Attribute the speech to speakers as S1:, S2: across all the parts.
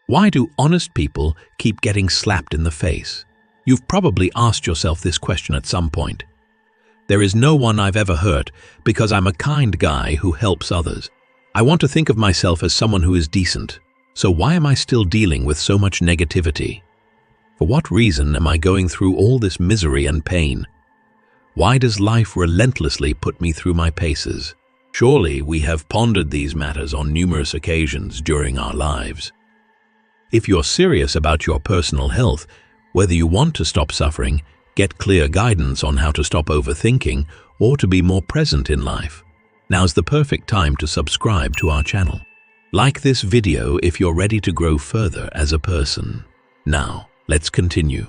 S1: Why do honest people keep getting slapped in the face? You've probably asked yourself this question at some point. There is no one I've ever hurt because I'm a kind guy who helps others. I want to think of myself as someone who is decent. So why am I still dealing with so much negativity? For what reason am I going through all this misery and pain? Why does life relentlessly put me through my paces? Surely we have pondered these matters on numerous occasions during our lives. If you're serious about your personal health, whether you want to stop suffering, get clear guidance on how to stop overthinking, or to be more present in life, now's the perfect time to subscribe to our channel. Like this video if you're ready to grow further as a person. Now, let's continue.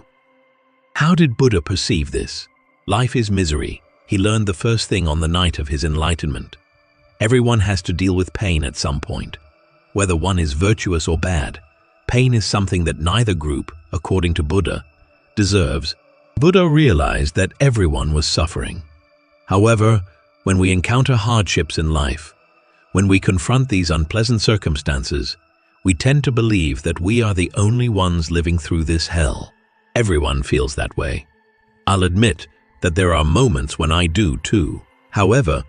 S1: How did Buddha perceive this? Life is misery. He learned the first thing on the night of his enlightenment. Everyone has to deal with pain at some point. Whether one is virtuous or bad, pain is something that neither group, according to Buddha, deserves. Buddha realized that everyone was suffering. However, when we encounter hardships in life, when we confront these unpleasant circumstances, we tend to believe that we are the only ones living through this hell. Everyone feels that way. I'll admit that there are moments when I do too. However,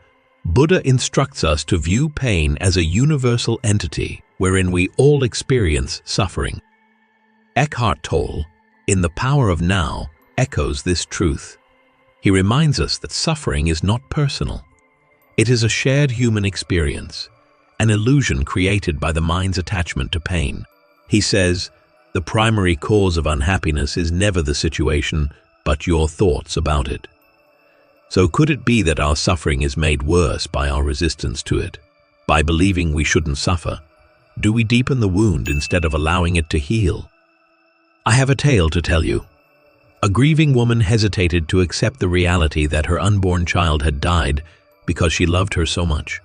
S1: Buddha instructs us to view pain as a universal entity wherein we all experience suffering. Eckhart Tolle, in The Power of Now, echoes this truth. He reminds us that suffering is not personal. It is a shared human experience, an illusion created by the mind's attachment to pain. He says, the primary cause of unhappiness is never the situation, but your thoughts about it. So could it be that our suffering is made worse by our resistance to it? By believing we shouldn't suffer, do we deepen the wound instead of allowing it to heal? I have a tale to tell you. A grieving woman hesitated to accept the reality that her unborn child had died because she loved her so much.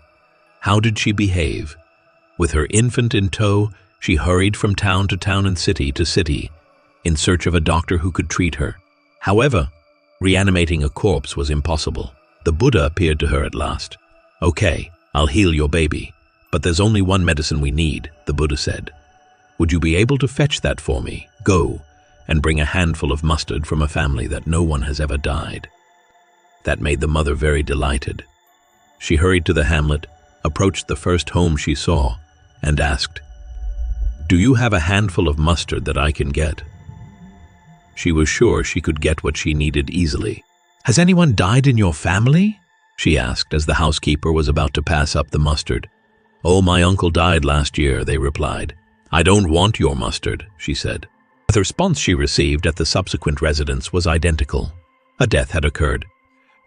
S1: How did she behave? With her infant in tow, she hurried from town to town and city to city in search of a doctor who could treat her. However, reanimating a corpse was impossible. The Buddha appeared to her at last. Okay, I'll heal your baby, but there's only one medicine we need, the Buddha said. Would you be able to fetch that for me? Go and bring a handful of mustard from a family that no one has ever died. That made the mother very delighted. She hurried to the hamlet, approached the first home she saw, and asked, "Do you have a handful of mustard that I can get?" She was sure she could get what she needed easily. "Has anyone died in your family?" she asked as the housekeeper was about to pass up the mustard. "Oh, my uncle died last year," they replied. "I don't want your mustard," she said. The response she received at the subsequent residence was identical. A death had occurred.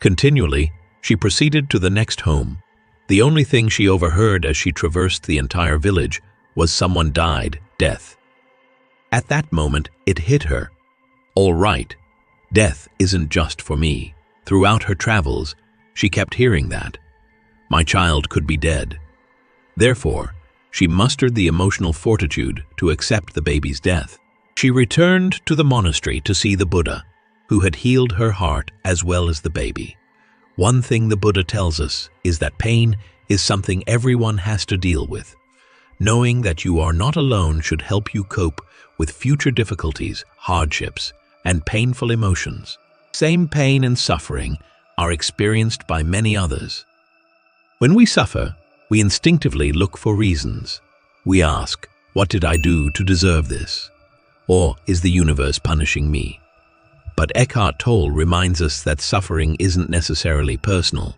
S1: Continually, she proceeded to the next home. The only thing she overheard as she traversed the entire village was someone died, death. At that moment, it hit her. All right, death isn't just for me. Throughout her travels, she kept hearing that. My child could be dead. Therefore, she mustered the emotional fortitude to accept the baby's death. She returned to the monastery to see the Buddha, who had healed her heart as well as the baby. One thing the Buddha tells us is that pain is something everyone has to deal with. Knowing that you are not alone should help you cope with future difficulties, hardships, and painful emotions. Same pain and suffering are experienced by many others. When we suffer, we instinctively look for reasons. We ask, what did I do to deserve this? Or is the universe punishing me? But Eckhart Tolle reminds us that suffering isn't necessarily personal.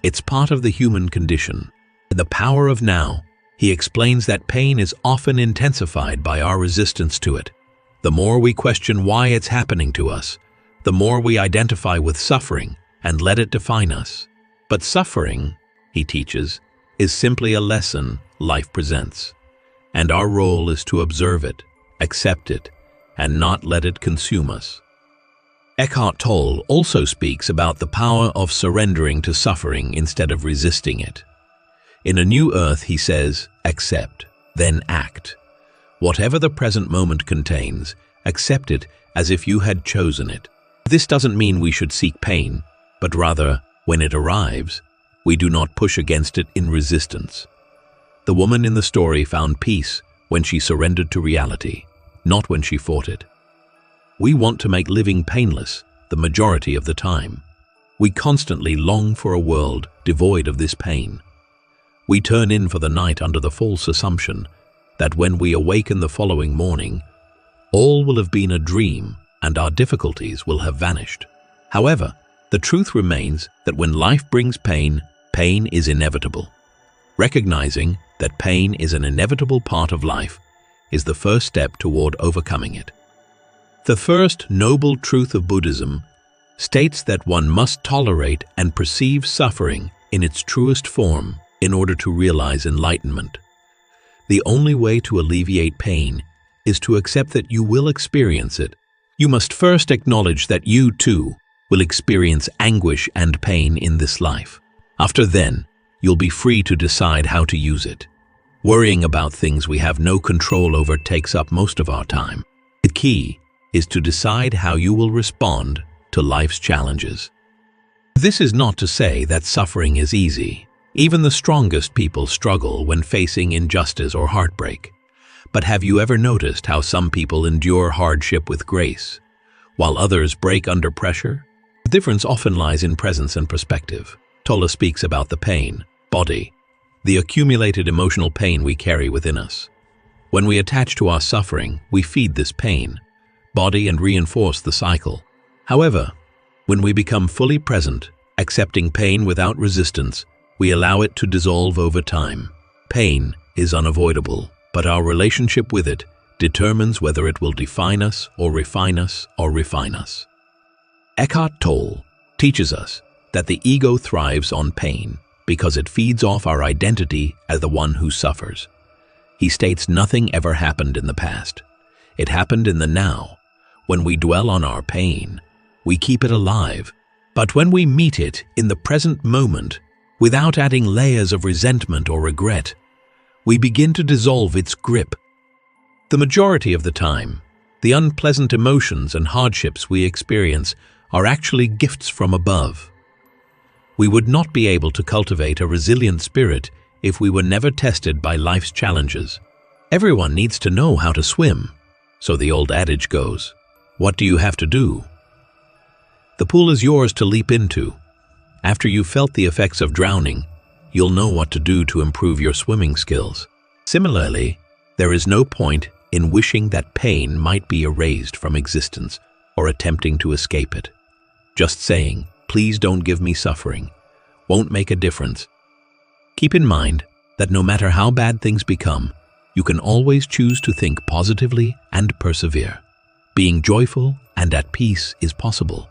S1: It's part of the human condition. In The Power of Now, he explains that pain is often intensified by our resistance to it. The more we question why it's happening to us, the more we identify with suffering and let it define us. But suffering, he teaches, is simply a lesson life presents, and our role is to observe it, accept it, and not let it consume us. Eckhart Tolle also speaks about the power of surrendering to suffering instead of resisting it. In A New Earth, he says, accept, then act. Whatever the present moment contains, accept it as if you had chosen it. This doesn't mean we should seek pain, but rather, when it arrives, we do not push against it in resistance. The woman in the story found peace when she surrendered to reality, not when she fought it. We want to make living painless the majority of the time. We constantly long for a world devoid of this pain. We turn in for the night under the false assumption that when we awaken the following morning, all will have been a dream and our difficulties will have vanished. However, the truth remains that when life brings pain, pain is inevitable. Recognizing that pain is an inevitable part of life is the first step toward overcoming it. The first noble truth of Buddhism states that one must tolerate and perceive suffering in its truest form in order to realize enlightenment. The only way to alleviate pain is to accept that you will experience it. You must first acknowledge that you, too, will experience anguish and pain in this life. After then, you'll be free to decide how to use it. Worrying about things we have no control over takes up most of our time. The key is to decide how you will respond to life's challenges. This is not to say that suffering is easy. Even the strongest people struggle when facing injustice or heartbreak. But have you ever noticed how some people endure hardship with grace, while others break under pressure? The difference often lies in presence and perspective. Tolle speaks about the pain, body, the accumulated emotional pain we carry within us. When we attach to our suffering, we feed this pain, body, and reinforce the cycle. However, when we become fully present, accepting pain without resistance, we allow it to dissolve over time. Pain is unavoidable, but our relationship with it determines whether it will define us or refine us or refine us. Eckhart Tolle teaches us that the ego thrives on pain because it feeds off our identity as the one who suffers. He states nothing ever happened in the past. It happened in the now. When we dwell on our pain, we keep it alive. But when we meet it in the present moment, without adding layers of resentment or regret, we begin to dissolve its grip. The majority of the time, the unpleasant emotions and hardships we experience are actually gifts from above. We would not be able to cultivate a resilient spirit if we were never tested by life's challenges. Everyone needs to know how to swim, so the old adage goes. What do you have to do? The pool is yours to leap into. After you've felt the effects of drowning, you'll know what to do to improve your swimming skills. Similarly, there is no point in wishing that pain might be erased from existence or attempting to escape it. Just saying, "Please don't give me suffering," won't make a difference. Keep in mind that no matter how bad things become, you can always choose to think positively and persevere. Being joyful and at peace is possible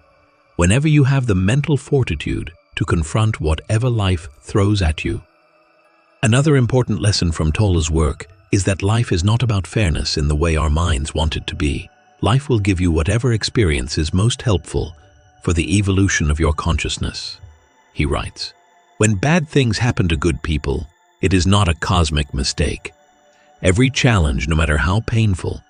S1: whenever you have the mental fortitude to confront whatever life throws at you. Another important lesson from Tolle's work is that life is not about fairness in the way our minds want it to be. Life will give you whatever experience is most helpful for the evolution of your consciousness. He writes, "When bad things happen to good people, it is not a cosmic mistake. Every challenge, no matter how painful,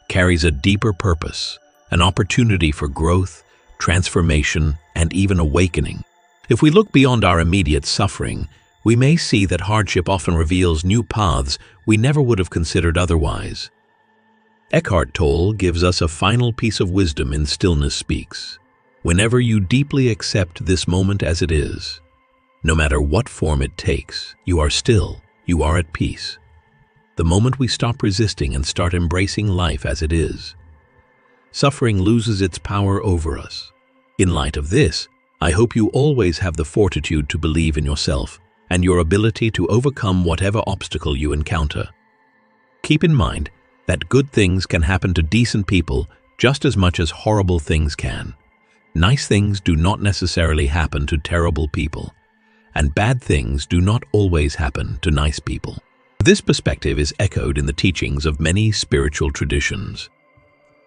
S1: carries a deeper purpose, an opportunity for growth, transformation, and even awakening." If we look beyond our immediate suffering, we may see that hardship often reveals new paths we never would have considered otherwise. Eckhart Tolle gives us a final piece of wisdom in Stillness Speaks. Whenever you deeply accept this moment as it is, no matter what form it takes, you are still, you are at peace. The moment we stop resisting and start embracing life as it is, suffering loses its power over us. In light of this, I hope you always have the fortitude to believe in yourself and your ability to overcome whatever obstacle you encounter. Keep in mind that good things can happen to decent people just as much as horrible things can. Nice things do not necessarily happen to terrible people, and bad things do not always happen to nice people. This perspective is echoed in the teachings of many spiritual traditions.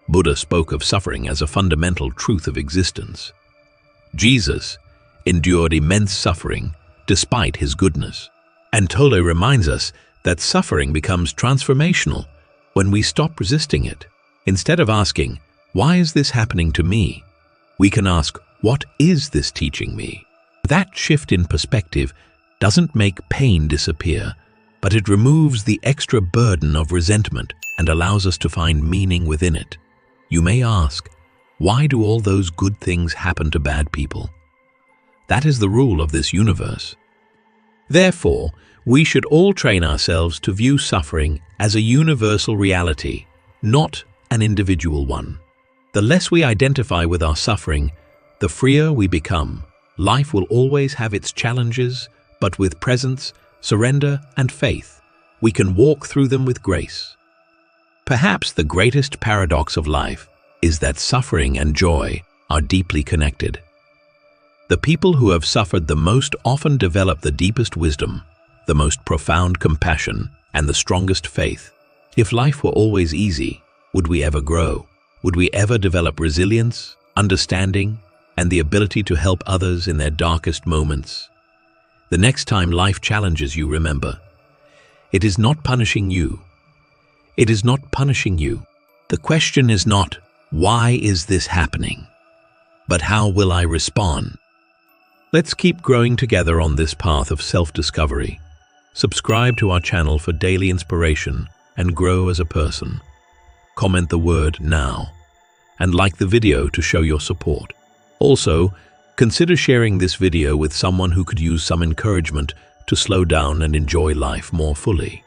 S1: Buddha spoke of suffering as a fundamental truth of existence. Jesus endured immense suffering despite his goodness. And Tolle reminds us that suffering becomes transformational when we stop resisting it. Instead of asking, "Why is this happening to me?" we can ask, "What is this teaching me?" That shift in perspective doesn't make pain disappear, but it removes the extra burden of resentment and allows us to find meaning within it. You may ask, why do all those good things happen to bad people? That is the rule of this universe. Therefore, we should all train ourselves to view suffering as a universal reality, not an individual one. The less we identify with our suffering, the freer we become. Life will always have its challenges, but with presence, surrender, and faith, we can walk through them with grace. Perhaps the greatest paradox of life is that suffering and joy are deeply connected. The people who have suffered the most often develop the deepest wisdom, the most profound compassion, and the strongest faith. If life were always easy, would we ever grow? Would we ever develop resilience, understanding, and the ability to help others in their darkest moments? The next time life challenges you, remember, it is not punishing you. It is not punishing you. The question is not, why is this happening? But how will I respond? Let's keep growing together on this path of self-discovery. Subscribe to our channel for daily inspiration and grow as a person. Comment the word "now" and like the video to show your support. Also, consider sharing this video with someone who could use some encouragement to slow down and enjoy life more fully.